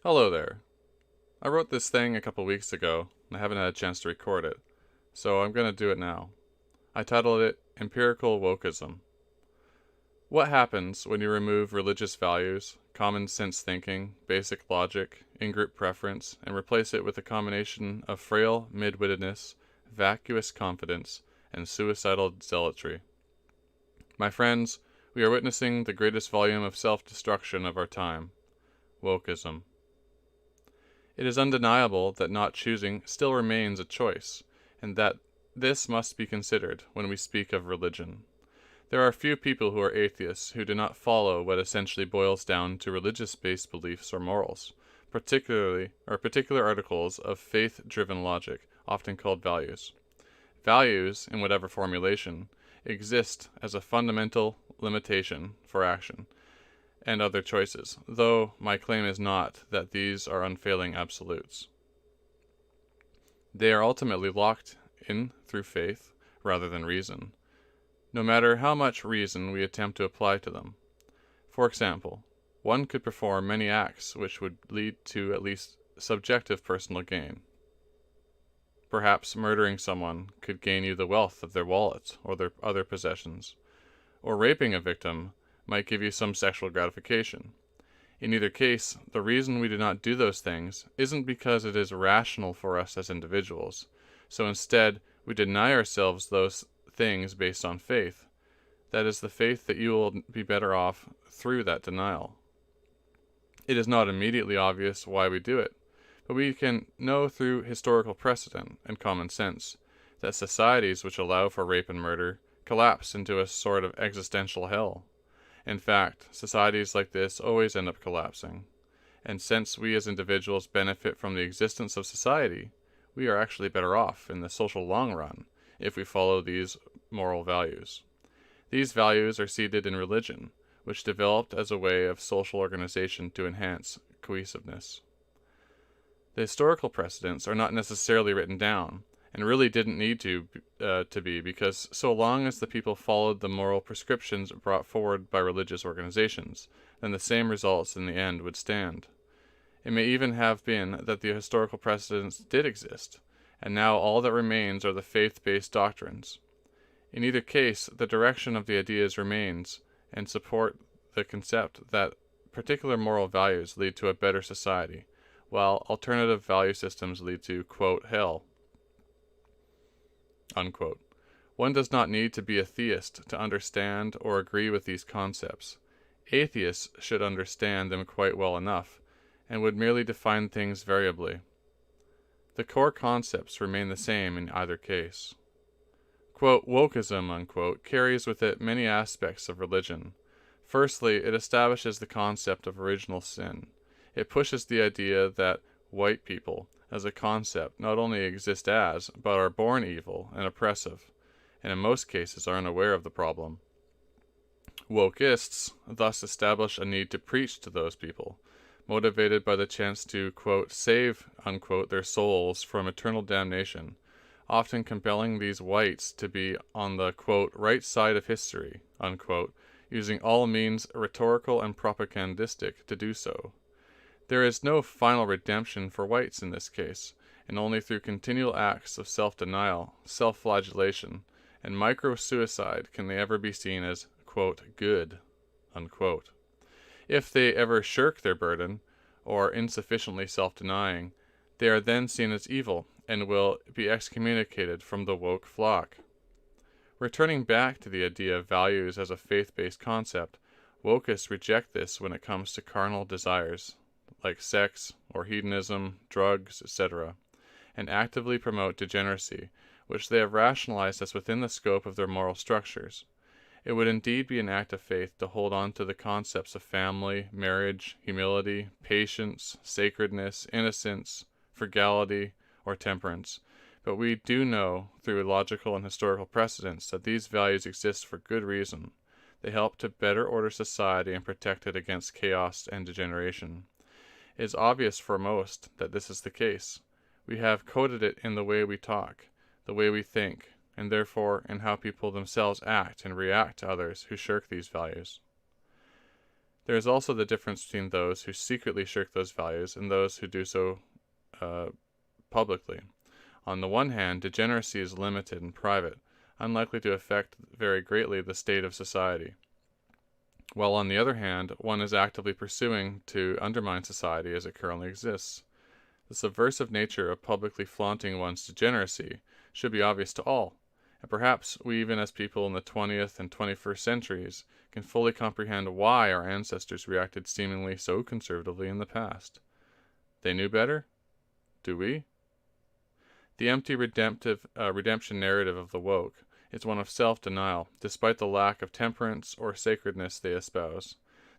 Hello there. I wrote this thing a couple weeks ago, and I haven't had a chance to record it, so I'm going to do it now. I titled it Empirical Wokeism. What happens when you remove religious values, common sense thinking, basic logic, in-group preference, and replace it with a combination of frail mid-wittedness, vacuous confidence, and suicidal zealotry? My friends, we are witnessing the greatest volume of self-destruction of our time: wokeism. It is undeniable that not choosing still remains a choice, and that this must be considered when we speak of religion. There are few people who are atheists who do not follow what essentially boils down to religious-based beliefs or morals, particular articles of faith-driven logic, often called values. Values, in whatever formulation, exist as a fundamental limitation for action and other choices, though my claim is not that these are unfailing absolutes. They are ultimately locked in through faith rather than reason, no matter how much reason we attempt to apply to them. For example, one could perform many acts which would lead to at least subjective personal gain. Perhaps murdering someone could gain you the wealth of their wallet or their other possessions, or raping a victim might give you some sexual gratification. In either case, the reason we do not do those things isn't because it is rational for us as individuals. So instead, we deny ourselves those things based on faith. That is the faith that you will be better off through that denial. It is not immediately obvious why we do it, but we can know through historical precedent and common sense that societies which allow for rape and murder collapse into a sort of existential hell. In fact, societies like this always end up collapsing. And since we as individuals benefit from the existence of society, we are actually better off in the social long run if we follow these moral values. These values are seated in religion, which developed as a way of social organization to enhance cohesiveness. The historical precedents are not necessarily written down, and really didn't need to be, because so long as the people followed the moral prescriptions brought forward by religious organizations, then the same results in the end would stand. It may even have been that the historical precedents did exist, and now all that remains are the faith-based doctrines. In either case, the direction of the ideas remains, and support the concept that particular moral values lead to a better society, while alternative value systems lead to, quote, hell, unquote. One does not need to be a theist to understand or agree with these concepts. Atheists should understand them quite well enough, and would merely define things variably. The core concepts remain the same in either case. Quote, wokeism, unquote, carries with it many aspects of religion. Firstly, it establishes the concept of original sin. It pushes the idea that white people, as a concept, not only exist as, but are born evil and oppressive, and in most cases are unaware of the problem. Wokeists thus establish a need to preach to those people, motivated by the chance to, quote, save, unquote, their souls from eternal damnation, often compelling these whites to be on the, quote, right side of history, unquote, using all means rhetorical and propagandistic to do so. There is no final redemption for whites in this case, and only through continual acts of self-denial, self-flagellation, and micro-suicide can they ever be seen as, quote, good, unquote. If they ever shirk their burden, or insufficiently self-denying, they are then seen as evil, and will be excommunicated from the woke flock. Returning back to the idea of values as a faith-based concept, wokeists reject this when it comes to carnal desires, like sex or hedonism, drugs, etc., and actively promote degeneracy, which they have rationalized as within the scope of their moral structures. It would indeed be an act of faith to hold on to the concepts of family, marriage, humility, patience, sacredness, innocence, frugality, or temperance, but we do know through logical and historical precedents that these values exist for good reason. They help to better order society and protect it against chaos and degeneration. It is obvious for most that this is the case. We have coded it in the way we talk, the way we think, and therefore in how people themselves act and react to others who shirk these values. There is also the difference between those who secretly shirk those values and those who do so publicly. On the one hand, degeneracy is limited and private, unlikely to affect very greatly the state of society, while on the other hand, one is actively pursuing to undermine society as it currently exists. The subversive nature of publicly flaunting one's degeneracy should be obvious to all, and perhaps we, even as people in the 20th and 21st centuries, can fully comprehend why our ancestors reacted seemingly so conservatively in the past. They knew better? Do we? The empty redemption narrative of the woke is one of self-denial, despite the lack of temperance or sacredness they espouse.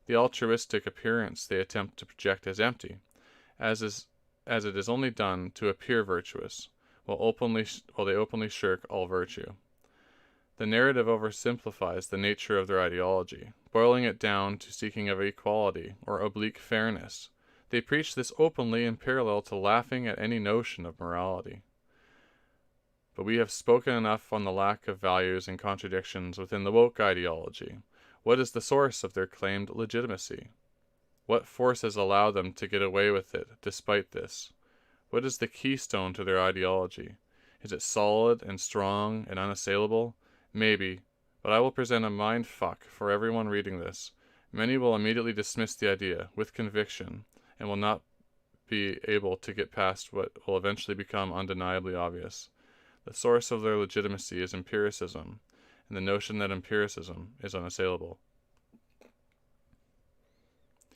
The altruistic appearance they attempt to project as empty, as it is only done to appear virtuous, while they openly shirk all virtue. The narrative oversimplifies the nature of their ideology, boiling it down to seeking of equality or oblique fairness. They preach this openly in parallel to laughing at any notion of morality. But we have spoken enough on the lack of values and contradictions within the woke ideology. What is the source of their claimed legitimacy? What forces allow them to get away with it despite this? What is the keystone to their ideology? Is it solid and strong and unassailable? Maybe, but I will present a mind fuck for everyone reading this. Many will immediately dismiss the idea, with conviction, and will not be able to get past what will eventually become undeniably obvious. The source of their legitimacy is empiricism, and the notion that empiricism is unassailable.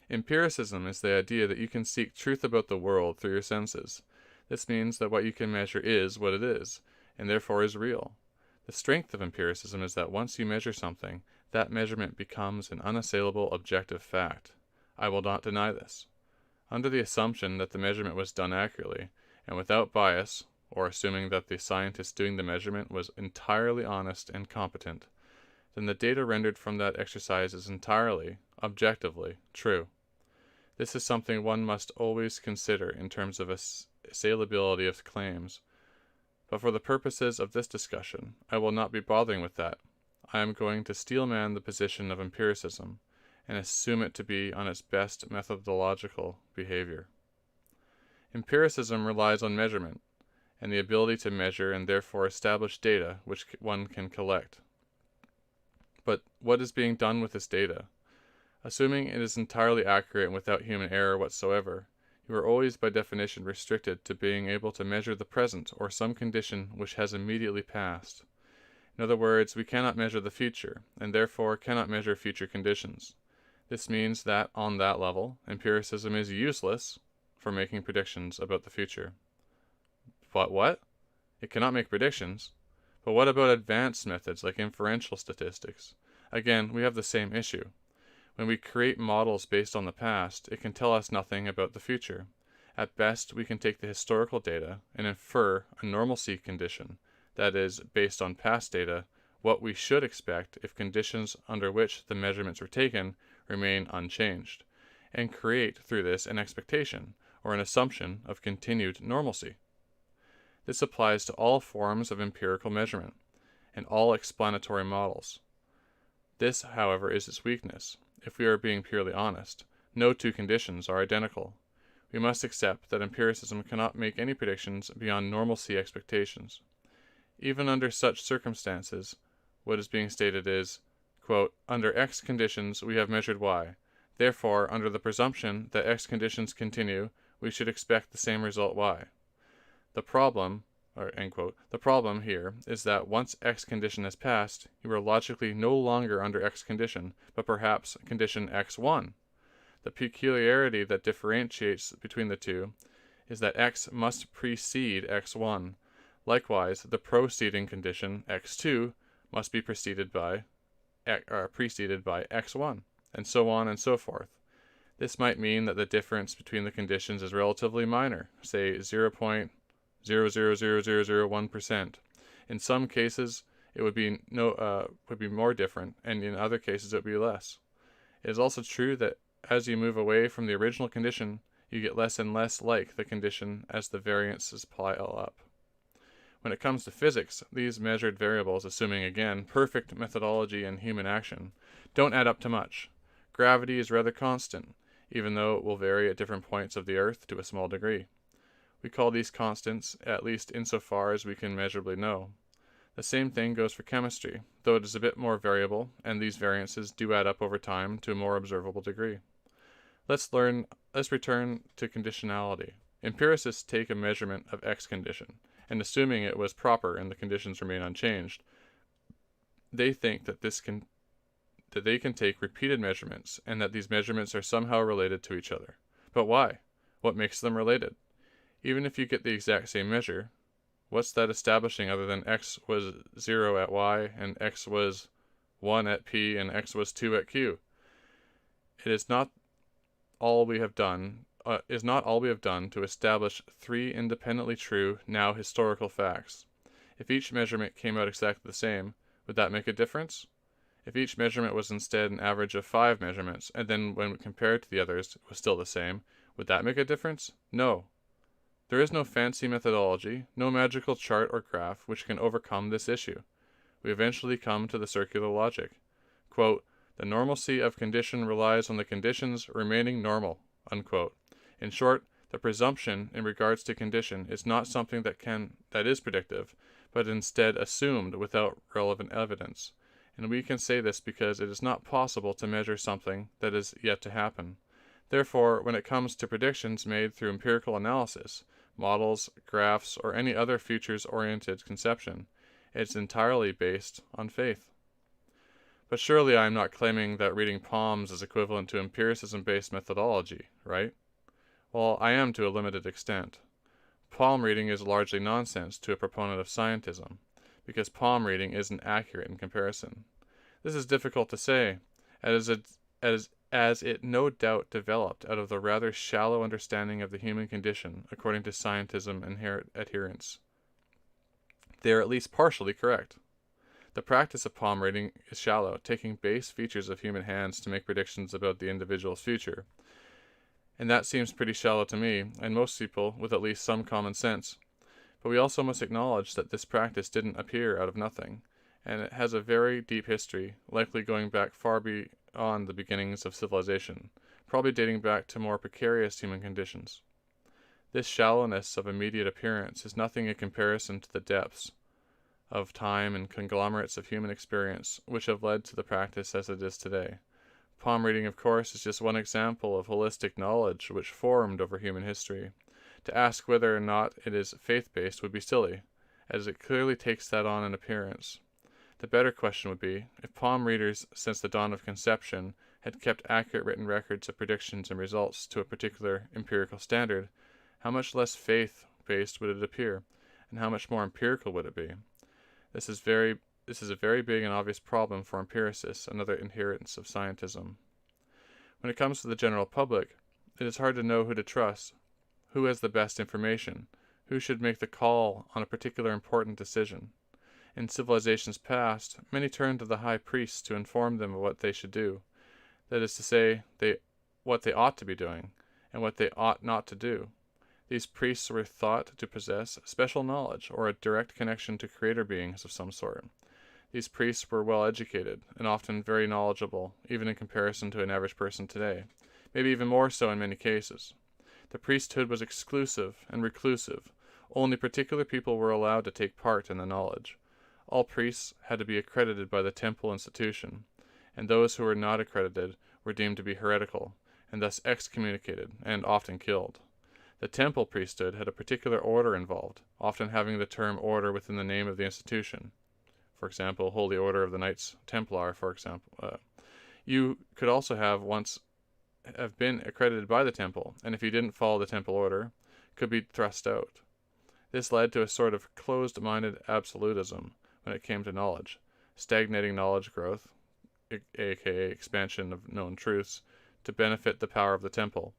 Empiricism is the idea that you can seek truth about the world through your senses. This means that what you can measure is what it is, and therefore is real. The strength of empiricism is that once you measure something, that measurement becomes an unassailable objective fact. I will not deny this. Under the assumption that the measurement was done accurately, and without bias, or assuming that the scientist doing the measurement was entirely honest and competent, then the data rendered from that exercise is entirely, objectively, true. This is something one must always consider in terms of assailability of claims. But for the purposes of this discussion, I will not be bothering with that. I am going to steelman the position of empiricism, and assume it to be on its best methodological behavior. Empiricism relies on measurement, and the ability to measure and therefore establish data which one can collect. But what is being done with this data? Assuming it is entirely accurate and without human error whatsoever, you are always by definition restricted to being able to measure the present or some condition which has immediately passed. In other words, we cannot measure the future, and therefore cannot measure future conditions. This means that, on that level, empiricism is useless for making predictions about the future. But what? It cannot make predictions. But what about advanced methods like inferential statistics? Again, we have the same issue. When we create models based on the past, it can tell us nothing about the future. At best, we can take the historical data and infer a normalcy condition, that is, based on past data, what we should expect if conditions under which the measurements were taken remain unchanged, and create through this an expectation, or an assumption, of continued normalcy. This applies to all forms of empirical measurement, and all explanatory models. This, however, is its weakness. If we are being purely honest, no two conditions are identical. We must accept that empiricism cannot make any predictions beyond normalcy expectations. Even under such circumstances, what is being stated is, quote, under X conditions we have measured Y. Therefore, under the presumption that X conditions continue, we should expect the same result Y. The problem here is that once X condition has passed, you are logically no longer under X condition, but perhaps condition X1. The peculiarity that differentiates between the two is that X must precede X1. Likewise, the preceding condition X2 must be preceded by X1, and so on and so forth. This might mean that the difference between the conditions is relatively minor, say 0.000001%. In some cases, it would be more different, and in other cases, it would be less. It is also true that as you move away from the original condition, you get less and less like the condition as the variances pile up. When it comes to physics, these measured variables, assuming again perfect methodology and human action, don't add up to much. Gravity is rather constant, even though it will vary at different points of the Earth to a small degree. We call these constants, at least insofar as we can measurably know. The same thing goes for chemistry, though it is a bit more variable, and these variances do add up over time to a more observable degree. Let's return to conditionality. Empiricists take a measurement of X condition, and assuming it was proper and the conditions remain unchanged, they think that they can take repeated measurements, and that these measurements are somehow related to each other. But why? What makes them related? Even if you get the exact same measure, what's that establishing other than X was 0 at Y, and X was 1 at P, and X was 2 at Q? It is not all we have done to establish three independently true, now historical facts. If each measurement came out exactly the same, would that make a difference? If each measurement was instead an average of 5 measurements, and then when compared to the others was still the same, would that make a difference? No. There is no fancy methodology, no magical chart or graph which can overcome this issue. We eventually come to the circular logic. Quote, "The normalcy of condition relies on the conditions remaining normal." Unquote. In short, the presumption in regards to condition is not something that is predictive, but instead assumed without relevant evidence. And we can say this because it is not possible to measure something that is yet to happen. Therefore, when it comes to predictions made through empirical analysis, models, graphs, or any other futures-oriented conception, it's entirely based on faith. But surely I am not claiming that reading palms is equivalent to empiricism-based methodology, right? Well, I am to a limited extent. Palm reading is largely nonsense to a proponent of scientism, because palm reading isn't accurate in comparison. This is difficult to say, as it no doubt developed out of the rather shallow understanding of the human condition according to scientism adherents. They are at least partially correct. The practice of palm reading is shallow, taking base features of human hands to make predictions about the individual's future. And that seems pretty shallow to me, and most people with at least some common sense. But we also must acknowledge that this practice didn't appear out of nothing, and it has a very deep history, likely going back far beyond the beginnings of civilization, probably dating back to more precarious human conditions. This shallowness of immediate appearance is nothing in comparison to the depths of time and conglomerates of human experience which have led to the practice as it is today. Palm reading, of course, is just one example of holistic knowledge which formed over human history. To ask whether or not it is faith-based would be silly, as it clearly takes that on in appearance. The better question would be, if palm readers since the dawn of conception had kept accurate written records of predictions and results to a particular empirical standard, how much less faith-based would it appear, and how much more empirical would it be? This is a very big and obvious problem for empiricists and other adherents of scientism. When it comes to the general public, it is hard to know who to trust, who has the best information, who should make the call on a particular important decision. In civilizations past, many turned to the high priests to inform them of what they should do, that is to say, what they ought to be doing, and what they ought not to do. These priests were thought to possess special knowledge or a direct connection to creator beings of some sort. These priests were well educated and often very knowledgeable, even in comparison to an average person today, maybe even more so in many cases. The priesthood was exclusive and reclusive. Only particular people were allowed to take part in the knowledge. All priests had to be accredited by the temple institution, and those who were not accredited were deemed to be heretical, and thus excommunicated and often killed. The temple priesthood had a particular order involved, often having the term order within the name of the institution. For example, Holy Order of the Knights Templar, for example. You could also have been accredited by the temple, and if you didn't follow the temple order, could be thrust out. This led to a sort of closed-minded absolutism when it came to knowledge, stagnating knowledge growth, aka expansion of known truths, to benefit the power of the temple.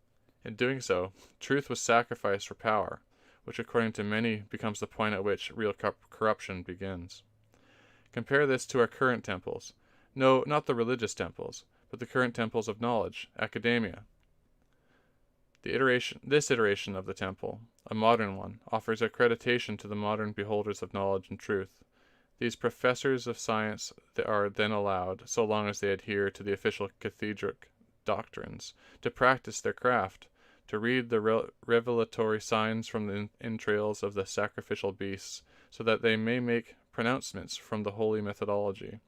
In doing so, truth was sacrificed for power, which according to many becomes the point at which real corruption begins. Compare this to our current temples. No, not the religious temples, but the current temples of knowledge, academia. This iteration of the temple, a modern one, offers accreditation to the modern beholders of knowledge and truth. These professors of science are then allowed, so long as they adhere to the official doctrines, to practice their craft, to read the revelatory signs from the entrails of the sacrificial beasts, so that they may make pronouncements from the holy methodology.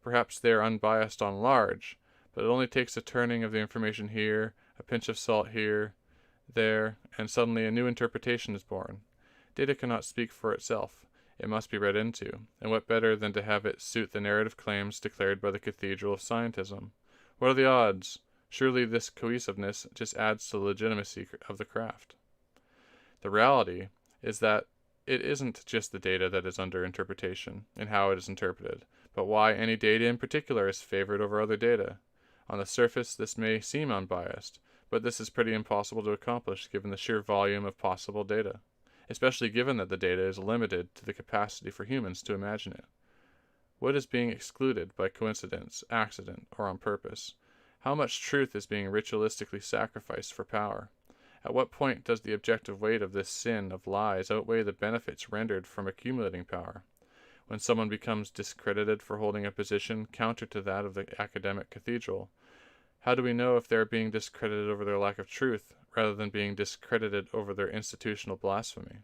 Perhaps they are unbiased on large, but it only takes a turning of the information here, a pinch of salt here, there, and suddenly a new interpretation is born. Data cannot speak for itself. It must be read into, and what better than to have it suit the narrative claims declared by the Cathedral of Scientism? What are the odds? Surely this cohesiveness just adds to the legitimacy of the craft. The reality is that it isn't just the data that is under interpretation and how it is interpreted, but why any data in particular is favored over other data. On the surface, this may seem unbiased, but this is pretty impossible to accomplish given the sheer volume of possible data, especially given that the data is limited to the capacity for humans to imagine it. What is being excluded by coincidence, accident, or on purpose? How much truth is being ritualistically sacrificed for power? At what point does the objective weight of this sin of lies outweigh the benefits rendered from accumulating power? When someone becomes discredited for holding a position counter to that of the academic cathedral, how do we know if they are being discredited over their lack of truth, rather than being discredited over their institutional blasphemy?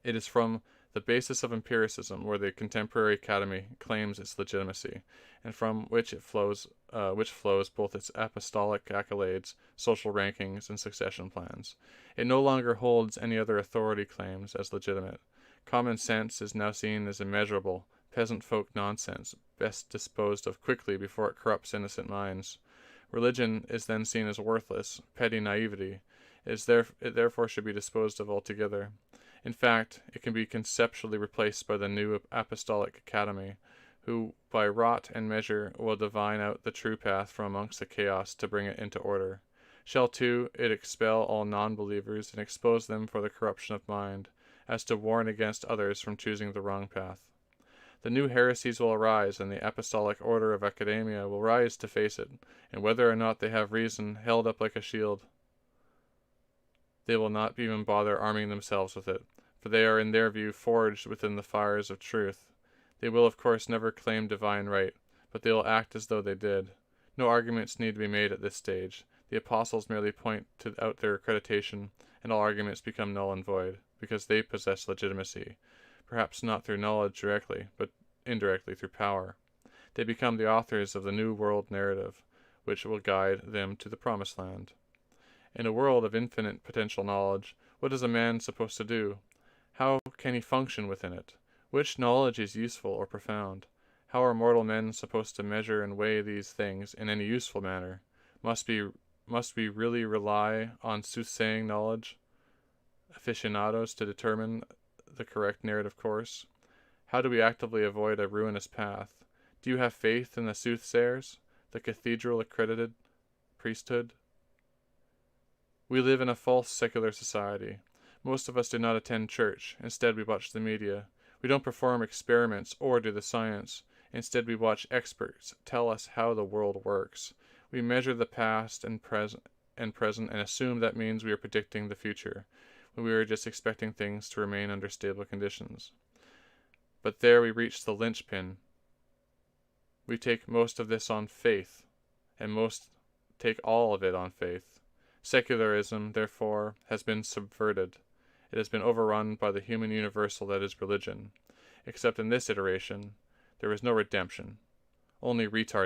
It is from the basis of empiricism where the contemporary academy claims its legitimacy, and from which flows both its apostolic accolades, social rankings, and succession plans. It no longer holds any other authority claims as legitimate. Common sense is now seen as immeasurable, peasant folk nonsense, best disposed of quickly before it corrupts innocent minds. Religion is then seen as worthless, petty naivety. It therefore should be disposed of altogether. In fact, it can be conceptually replaced by the new apostolic academy, who by rot and measure will divine out the true path from amongst the chaos to bring it into order. Shall too it expel all non-believers and expose them for the corruption of mind, as to warn against others from choosing the wrong path. The new heresies will arise, and the apostolic order of academia will rise to face it, and whether or not they have reason held up like a shield, they will not even bother arming themselves with it, for they are in their view forged within the fires of truth. They will of course never claim divine right, but they will act as though they did. No arguments need to be made at this stage. The apostles merely point out their accreditation, and all arguments become null and void, because they possess legitimacy, perhaps not through knowledge directly, but indirectly through power. They become the authors of the new world narrative, which will guide them to the promised land. In a world of infinite potential knowledge, what is a man supposed to do? How can he function within it? Which knowledge is useful or profound? How are mortal men supposed to measure and weigh these things in any useful manner? Must we really rely on soothsaying knowledge, aficionados, to determine the correct narrative course? How do we actively avoid a ruinous path? Do you have faith in the soothsayers, the cathedral-accredited priesthood? We live in a false secular society. Most of us do not attend church. Instead, we watch the media. We don't perform experiments or do the science. Instead, we watch experts tell us how the world works. We measure the past and present and assume that means we are predicting the future, when we are just expecting things to remain under stable conditions. But there we reach the linchpin. We take most of this on faith, and most take all of it on faith. Secularism, therefore, has been subverted. It has been overrun by the human universal that is religion. Except in this iteration, there is no redemption, only retardation.